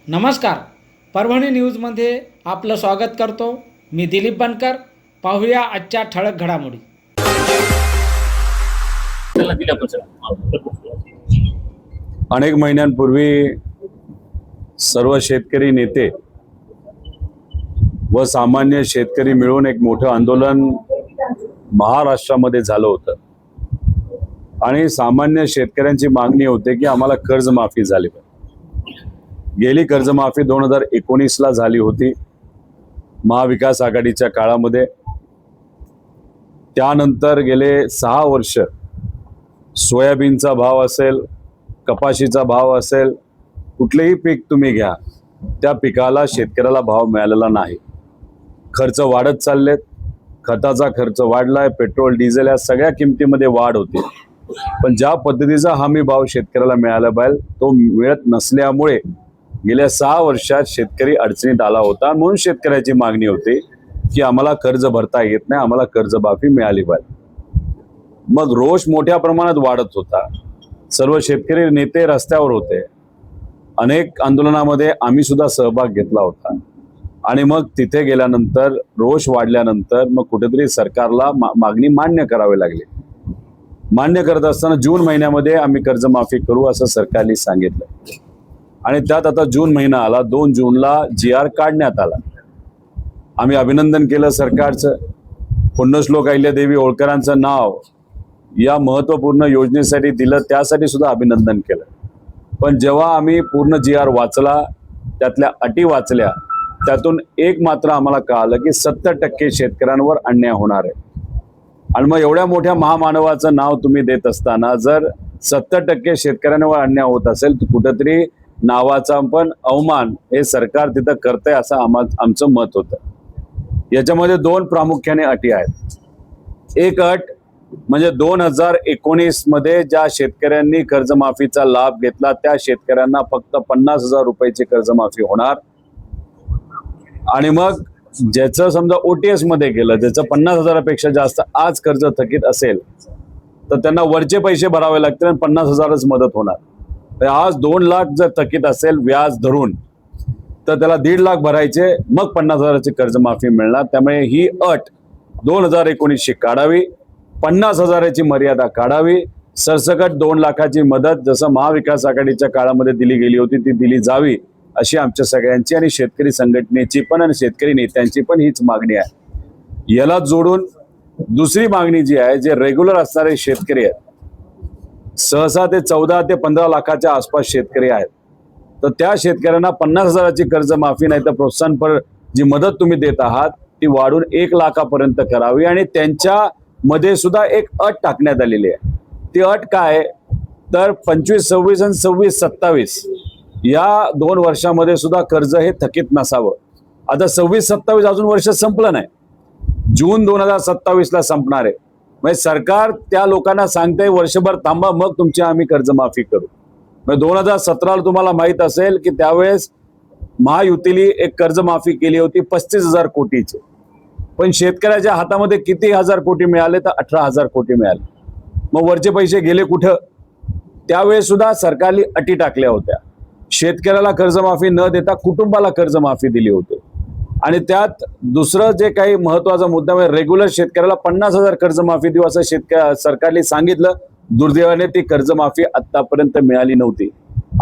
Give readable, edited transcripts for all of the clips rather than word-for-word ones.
नमस्कार. परभणी न्यूजमध्ये आपलं स्वागत करतो. मी दिलीप बनकर. पाहूया आजच्या ठळक घडामोडी. अनेक महिन्यांपूर्वी सर्व शेतकरी नेते व सामान्य शेतकरी मिळून एक मोठं आंदोलन महाराष्ट्रामध्ये झालं होतं आणि सामान्य शेतकऱ्यांची मागणी होती की आम्हाला कर्जमाफी झाली पाहिजे. गेली कर्जमाफी 2019ला झाली होती महाविकास आघाडीच्या काळामध्ये. त्यानंतर गेले 6 वर्ष सोयाबीनचा भाव असेल, कपाशीचा भाव असेल, कुठलेही पीक तुम्ही घ्या, त्या पिकाला शेतकऱ्याला भाव मिळालेला नाही. खर्च वाढत चाललेत, खताचा खर्च वाढलाय, पेट्रोल डिझेल या सगळ्या किमतीमध्ये वाढ होती. पण ज्या पद्धतीचा हमी भाव शेतकऱ्याला मिळाला पाहिजे तो मिळत नसल्यामुळे गेल्या 6 वर्षात शेतकरी अडचणीत आला होता. म्हणून शेतकऱ्याची मागणी होती की आम्हाला कर्ज भरता येत नाही, आम्हाला कर्जमाफी मिळाली पाहिजे. मग रोष मोठ्या प्रमाणात वाढत होता. सर्व शेतकरी नेते रस्त्यावर होते. अनेक आंदोलनामध्ये आम्ही सुद्धा सहभाग घेतला होता. आणि मग तिथे गेल्यानंतर रोष वाढल्यानंतर मग कुठेतरी सरकारला मागणी मान्य करावी लागली. मान्य करत असताना जून महिन्यामध्ये आम्ही कर्जमाफी करू असं सरकारने सांगितलं. आणि त्यात आता जून महिना आला. 2 जूनला GR काढण्यात आला. आम्ही अभिनंदन केलं सरकारचं. पुण्यश्लोक अहिल्यादेवी होळकरांचं नाव या महत्त्वपूर्ण योजनेसाठी दिलं, त्यासाठी सुद्धा अभिनंदन केलं. पण जेव्हा आम्ही पूर्ण GR वाचला, त्यातल्या अटी वाचल्या, त्यातून एक मात्र आम्हाला कळालं की 70% शेतकऱ्यांवर अन्याय होणार आहे. आणि मग एवढ्या मोठ्या महामानवाचं नाव तुम्ही देत असताना जर 70% शेतकऱ्यांवर अन्याय होत असेल तर कुठंतरी नावाचा पण अवमान हे सरकार तिथं करतंय असं आमचं मत होतं. याच्यामध्ये 2 प्रामुख्याने अटी आहेत. एक अट म्हणजे 2019 मध्ये ज्या शेतकऱ्यांनी कर्जमाफीचा लाभ घेतला त्या शेतकऱ्यांना फक्त 50,000 रुपयाची कर्जमाफी होणार. आणि मग ज्याचं समजा OTS मध्ये गेलं, ज्याचं 50,000पेक्षा जास्त आज कर्ज थकीत असेल तर त्यांना वरचे पैसे भरावे लागतील आणि 50,000च मदत होणार. आज 2 लाख जर थकीत असेल व्याज धरून तर त्याला 1.5 लाख भरायचे, मग 50,000ची कर्जमाफी मिळणार. त्यामुळे ही अट 2019ची काढावी, 50,000ची मर्यादा काढावी, सरसकट 2 लाखाची मदत जसं महाविकास आघाडीच्या काळामध्ये दिली गेली होती ती दिली जावी अशी आमच्या सगळ्यांची आणि शेतकरी संघटनेची पण आणि शेतकरी नेत्यांची पण हीच मागणी आहे. याला जोडून दुसरी मागणी जी आहे, जे रेग्युलर असणारे शेतकरी आहेत, सहसा ते 14 ते 15 लाखाच्या आसपास शेतकरी आहेत, तर त्या शेतकऱ्यांना 50,000ची कर्जमाफी नाही तर प्रोत्साहनपर जी मदत तुम्ही देत आहात ती वाढून 1 लाखापर्यंत करावी. आणि त्यांच्या मध्ये सुद्धा एक अट टाकण्यात आलेली आहे. ती अट काय तर 25, 26 आणि 26, 27 या 2 वर्षामध्ये सुद्धा कर्ज हे थकीत नसावं. आता 26, 27 अजून वर्ष संपलं नाही, जून 2027ला संपणार आहे. म्हणजे सरकार त्या लोकांना सांगते वर्षभर थांबा मग तुमची आम्ही कर्जमाफी करू. म्हणजे 2017ला तुम्हाला माहित असेल की त्यावेळेस महायुतीने एक कर्जमाफी केली होती 35,000 कोटीची. पण शेतकऱ्याच्या हातामध्ये किती हजार कोटी मिळाले तर 18,000 कोटी मिळाले. मग वरचे पैसे गेले कुठं? त्यावेळेस सुद्धा सरकारने अटी टाकल्या होत्या. शेतकऱ्याला कर्जमाफी न देता कुटुंबाला कर्जमाफी दिली होती. आणि त्यात दुसरं जे काही महत्वाचा मुद्दा म्हणजे रेग्युलर शेतकऱ्याला 50,000 कर्जमाफी देऊ असं सरकारने सांगितलं. दुर्दैवाने ती कर्जमाफी आतापर्यंत मिळाली नव्हती.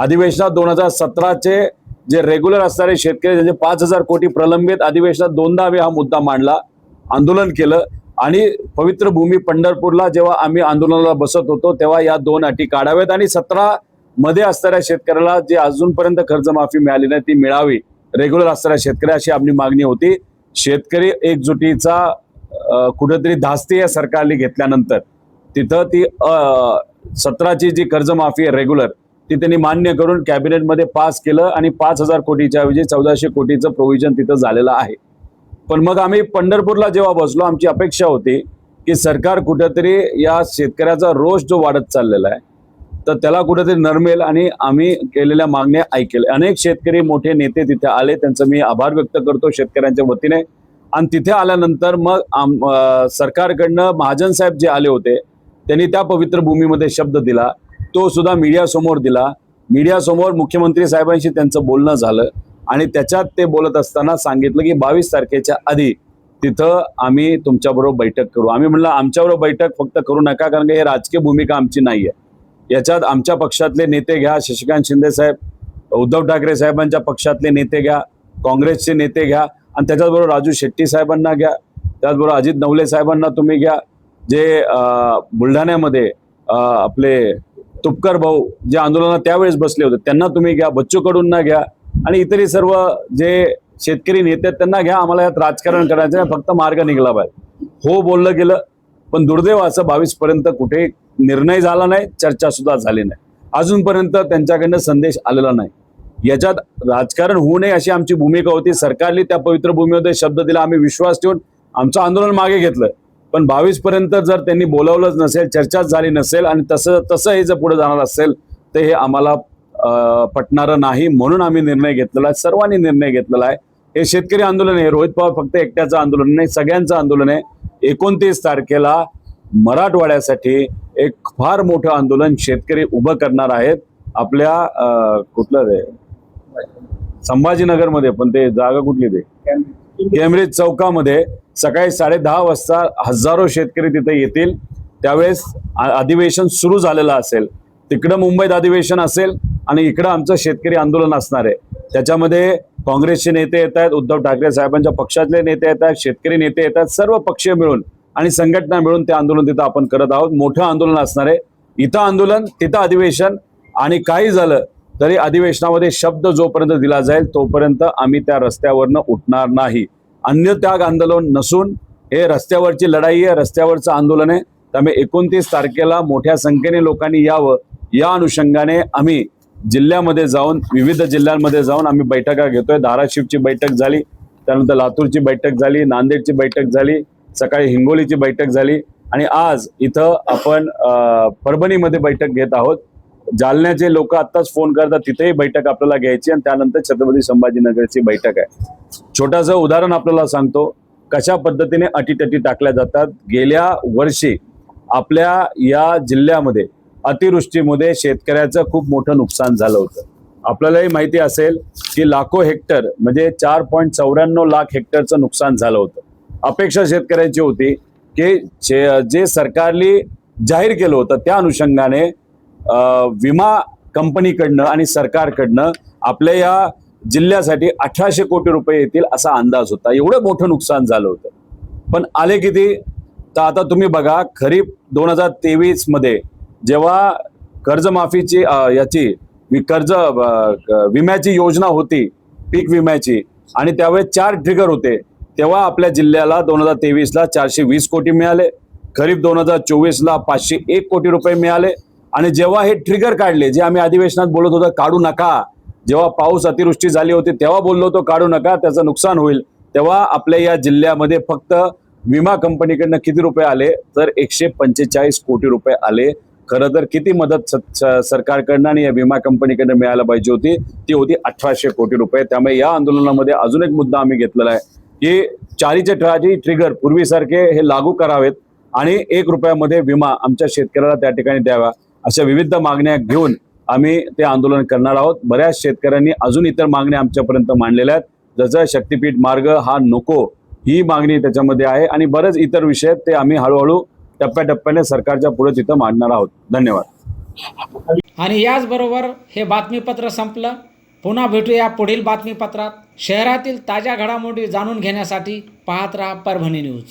अधिवेशनात 2017चे जे रेग्युलर असणारे शेतकरी ज्यांचे 5,000 कोटी प्रलंबित, अधिवेशनात 2दा आम्ही हा मुद्दा मांडला, आंदोलन केलं. आणि पवित्र भूमी पंढरपूरला जेव्हा आम्ही आंदोलनाला बसत होतो तेव्हा या 2 अटी काढाव्यात आणि 17 मध्ये असणाऱ्या शेतकऱ्याला जे अजूनपर्यंत कर्जमाफी मिळाली नाही ती मिळावी, रेग्युलर असणाऱ्या शेतकरी, अशी आपली मागणी होती. शेतकरी एकजुटीचा कुठेतरी धास्ती या सरकारने घेतल्यानंतर तिथं ती 17ची जी कर्जमाफी आहे रेग्युलर ती त्यांनी मान्य करून कॅबिनेटमध्ये पास केलं आणि 5,000 कोटीच्या ऐवजी 1400 कोटीचं प्रोव्हिजन तिथं झालेलं आहे. पण मग आम्ही पंढरपूरला जेव्हा बसलो आमची अपेक्षा होती की सरकार कुठेतरी या शेतकऱ्याचा रोष जो वाढत चाललेला आहे तर त्याला कुठेतरी नरमेल आणि आम्ही केलेल्या मागण्या ऐकेल. अनेक शेतकरी मोठे नेते तिथे आले, त्यांचं मी आभार व्यक्त करतो शेतकऱ्यांच्या वतीने. आणि तिथे आल्यानंतर मग सरकारकडनं महाजन साहेब जे आले होते त्यांनी त्या पवित्र भूमीमध्ये शब्द दिला, तो सुद्धा मीडिया समोर दिला. मीडियासमोर मुख्यमंत्री साहेबांशी त्यांचं बोलणं झालं आणि त्याच्यात ते बोलत असताना सांगितलं की 22 तारखेच्या आधी तिथं आम्ही तुमच्याबरोबर बैठक करू. आम्ही म्हणलं आमच्याबरोबर बैठक फक्त करू नका, कारण की हे राजकीय भूमिका आमची नाही आहे. याच्यात आमच्या पक्षातले नेते घ्या, शशिकांत शिंदे साहेब, उद्धव ठाकरे साहेबांच्या पक्षातले नेते घ्या, काँग्रेसचे नेते घ्या आणि त्याच्याचबरोबर राजू शेट्टी साहेबांना घ्या, त्याचबरोबर अजित नवले साहेबांना तुम्ही घ्या, जे बुलढाण्यामध्ये आपले तुपकर भाऊ जे आंदोलनात त्यावेळेस बसले होते त्यांना तुम्ही घ्या, बच्चू कडूंना घ्या आणि इतरही सर्व जे शेतकरी नेते आहेत त्यांना घ्या. आम्हाला यात राजकारण करायचं आहे, फक्त मार्ग निघाला पाहिजे. हो बोललं गेलं, पण दुर्दैव असं 22 पर्यंत कुठे निर्णय झाला नाही, चर्चा सुद्धा झाली नाही. अजूनपर्यंत त्यांच्याकडनं संदेश आलेला नाही. याच्यात राजकारण होऊ नये अशी आमची भूमिका होती. सरकारने त्या पवित्र भूमीमध्ये शब्द दिला, आम्ही विश्वास ठेवून आमचं आंदोलन मागे घेतलं. पण 22 पर्यंत जर त्यांनी बोलावलंच नसेल, चर्चाच झाली नसेल आणि तसं हे जर पुढे जाणार असेल तर हे आम्हाला पटणारं नाही. म्हणून आम्ही निर्णय घेतलेला आहे, सर्वांनी निर्णय घेतलेला आहे. हे शेतकरी आंदोलन आहे, रोहित पवार फक्त एकट्याचं आंदोलन नाही, सगळ्यांचं आंदोलन आहे. 29 तारखेला मराठवाड्यासाठी एक फार मोठं आंदोलन शेतकरी उभं करणार आहेत. आपल्या कुठलं ते संभाजीनगरमध्ये, पण ते जागा कुठली ते केम्ब्रिज चौकामध्ये सकाळी 10:30 वाजता हजारो शेतकरी तिथे येतील. त्यावेळेस अधिवेशन सुरू झालेलं असेल. तिकडं मुंबईत अधिवेशन असेल आणि इकडं आमचं शेतकरी आंदोलन असणार आहे. त्याच्यामध्ये काँग्रेसचे नेते येत आहेत, उद्धव ठाकरे साहेबांच्या पक्षातले नेते येत आहेत, शेतकरी नेते येत आहेत, सर्व पक्षीय मिळून आणि संघटना मिळून ते आंदोलन तिथं आपण करत आहोत. मोठं आंदोलन असणार आहे. इथं आंदोलन, तिथं अधिवेशन आणि काही झालं तरी अधिवेशनामध्ये शब्द जोपर्यंत दिला जाईल तोपर्यंत आम्ही त्या रस्त्यावरनं उठणार नाही. अन्य त्याग आंदोलन नसून हे रस्त्यावरची लढाई आहे, रस्त्यावरचं आंदोलन आहे. त्यामुळे 29 तारखेला मोठ्या संख्येने लोकांनी यावं, या अनुषंगाने आम्ही जिल्ह्यामध्ये जाऊन, विविध जिल्ह्यांमध्ये जाऊन आम्ही बैठका घेतोय. धाराशिवची बैठक झाली, त्यानंतर लातूरची बैठक झाली, नांदेडची बैठक झाली, सकाळी हिंगोलीची बैठक झाली आणि आज इथं आपण परभणीमध्ये बैठक घेत आहोत. जालन्याचे लोक आत्ताच फोन करतात, तिथेही बैठक आपल्याला घ्यायची आणि त्यानंतर छत्रपती संभाजीनगरची बैठक आहे. छोटंसं उदाहरण आपल्याला सांगतो कशा पद्धतीने अटीतटी टाकल्या जातात. गेल्या वर्षी आपल्या या जिल्ह्यामध्ये अतिवृष्टीमध्ये शेतकऱ्याचं खूप मोठं नुकसान झालं होतं. आपल्यालाही माहिती असेल की लाखो हेक्टर म्हणजे 4.94 लाख हेक्टरचं नुकसान झालं होतं. अपेक्षा शेतकऱ्याची होती की जे सरकारने जाहीर केलं होतं त्या अनुषंगाने विमा कंपनीकडनं आणि सरकारकडनं आपल्या या जिल्ह्यासाठी 1800 कोटी रुपये येतील असा अंदाज होता. एवढं मोठं नुकसान झालं होतं. पण आले किती? तर आता तुम्ही बघा, खरीप 2023 मध्ये जेव्हा कर्जमाफीची कर्ज विम्याची योजना होती, पीक विम्याची, आणि त्यावेळेस 4 ट्रिगर होते, तेव्हा आपल्या जिल्ह्याला 2023ला 420 कोटी मिळाले, खरीप 2024ला 501 कोटी रुपये मिळाले. आणि जेव्हा हे ट्रिगर काढले, जे आम्ही अधिवेशनात बोलत होतो काढू नका, जेव्हा पाऊस अतिवृष्टी झाली होती तेव्हा बोललो होतो काढू नका, त्याचं नुकसान होईल, तेव्हा आपल्या या जिल्ह्यामध्ये फक्त विमा कंपनीकडनं किती रुपये आले? तर 145 कोटी रुपये आले. खरं तर किती मदत सरकारकडनं आणि या विमा कंपनीकडनं मिळायला पाहिजे होती? ती होती 1800 कोटी रुपये. त्यामुळे या आंदोलनामध्ये अजून एक मुद्दा आम्ही घेतलेला आहे की 4चे ट्रिगर पूर्वीसारखे हे लागू करावेत आणि 1 रुपयामध्ये विमा आमच्या शेतकऱ्याला त्या ठिकाणी द्यावा, अशा विविध मागण्या घेऊन आम्ही ते आंदोलन करणार आहोत. बऱ्याच शेतकऱ्यांनी अजून इतर मागण्या आमच्यापर्यंत मांडलेल्या आहेत. जसं शक्तीपीठ मार्ग हा नको, ही मागणी त्याच्यामध्ये आहे आणि बरेच इतर विषय ते आम्ही हळूहळू टप्प्याटप्प्याने सरकारच्या पुढे तिथं मांडणार आहोत. धन्यवाद. आणि याचबरोबर हे बातमीपत्र संपलं. पुन्हा भेटूया पुढील बातमीपत्रात. शहरातील ताज्या घडामोडी जाणून घेण्यासाठी पाहत राहा परभणी न्यूज.